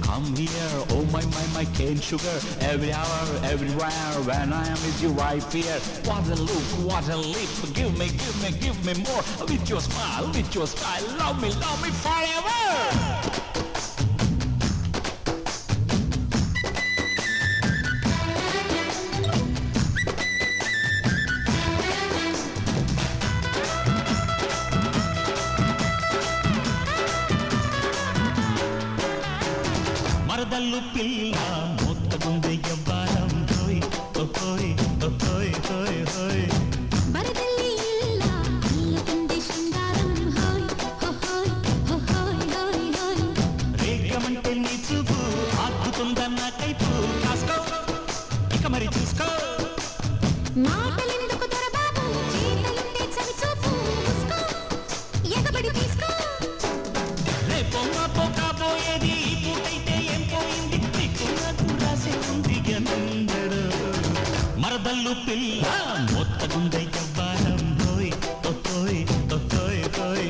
Come here, oh my cane sugar. Every hour, everywhere, when I am with you right here. What a look, what a lip. Give me more. With your smile, with your style. Love me forever. మరదల్లు పిల్ల మొత్తగుంది ఎవ్వారం హోయ్ హోయ్ హోయ్ హోయ్ హోయ్ మరదల్లి ఇల్ల నీకుంది శృంగారం హోయ్ హోయ్ హోయ్ హోయ్ హోయ్ రేగమంటే నీ చూపు ఆగుతుందన్న కైపు కాసుకో ఇక మరి చూసుకో మాటలెందుకు దొరబాబు చేతలుంటే చవి చూపు చూసుకో ఎగబడి తీసుకో రే పొమ్మ పోకపోయేది ఈ పూటైతే మరదల్లు పిల్ల మొత్తగుంద ఎవ్వారం హోయ్ హోయ్ హోయ్ హోయ్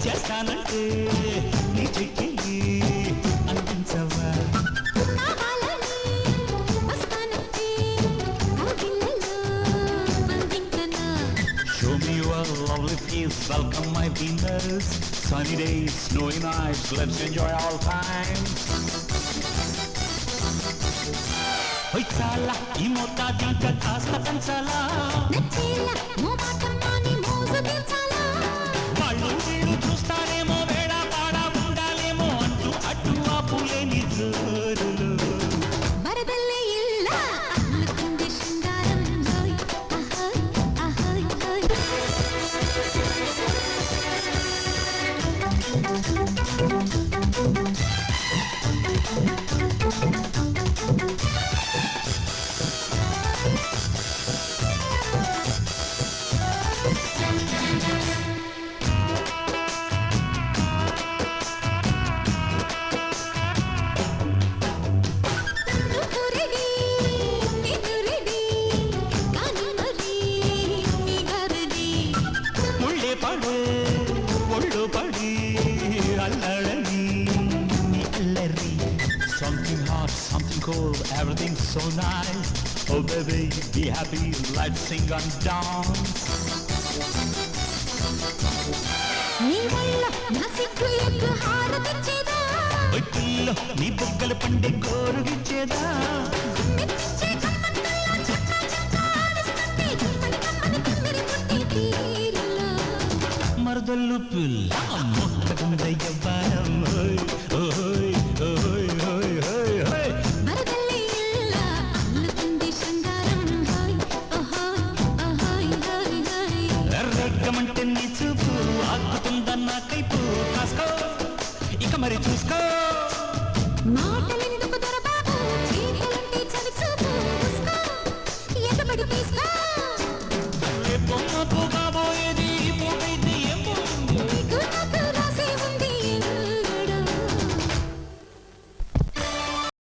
చేస్తానంటే నీ చిక్కిలి అనిపించవా కావాలని వస్తానంటే కౌగిళ్ళలో బంధించనా Show me your lovely face, welcome my dinners. Sunny days, snowy nights, let's enjoy all time. Hoy chala, ఈ మోతాది ఇంకా కాస్త పెంచాలా నచ్చేలా మోమాటం మాని మోజు తీర్చాలా వాళ్ళు వీళ్ళు చూస్తారేమో వేళ పాడ ఉండాలేమో అంటూ అడ్డు ఆపులేని జోరులు మరదల్లి ఇల్ల నీకుంది శృంగారం హోయ్ అహోయ్ అహోయ్ ఒళ్ళు పడి అల్లడని అల్లరి something hot, something cold, everything so nice. Oh baby, be happy, let's sing and dance. నీ వల్ల నా సిగ్గు ఎక్కు హారతిచ్చేదా ఓయ్ పిల్ల నీ బొగ్గల పండే కోరుగిచ్చేదా మెచ్చే కమ్మత్తల్లో చక్కా చక్కా ఆడిస్తుంది పడి కమ్మని తిమ్మిరి పుట్టి తీరులో మరదల్లు పిల్ల మొత్తగుంద ఎవ్వారం హోయ్ హోయ్ హోయ్ హోయ్ హోయ్ హోయ్ మరదల్లి ఇల్ల నీకుంది శృంగారం హోయ్ హోయ్ హోయ్ హోయ్ రెగ్గమంటే నీ చూపు ఆగుతుందన్న కైపు కాసుకో ఇక మరి చూసుకో మాట